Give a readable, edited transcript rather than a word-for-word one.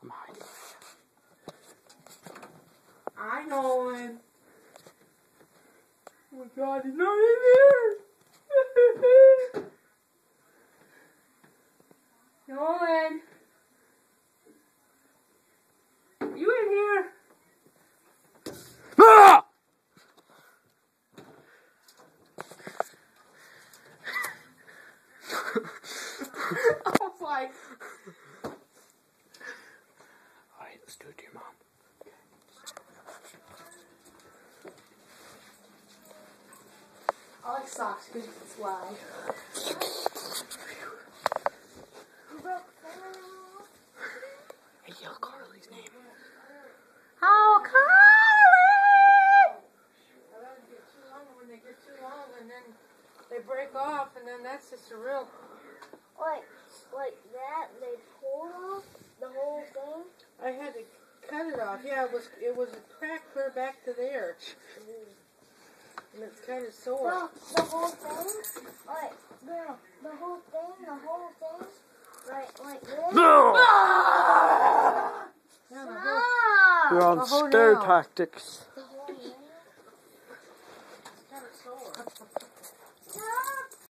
I'm hiding. I know him. Oh my God, he's not in here. Nolan. You in here? Ah! I was like, Alright, let's do it to your mom. I like socks because it's loud. Hey, yell Carly's name. Oh, Carly! I let them get too long, and when they get too long, and then they break off, and then that's just a real... Like that, they pulled off the whole thing? I had to cut it off. Yeah, it was a crack clear back to there. And it's kind of sore. Well, the whole thing? Like, girl, the whole thing? Like this? No! Yeah, Stop! We're on Oh, scare no. tactics.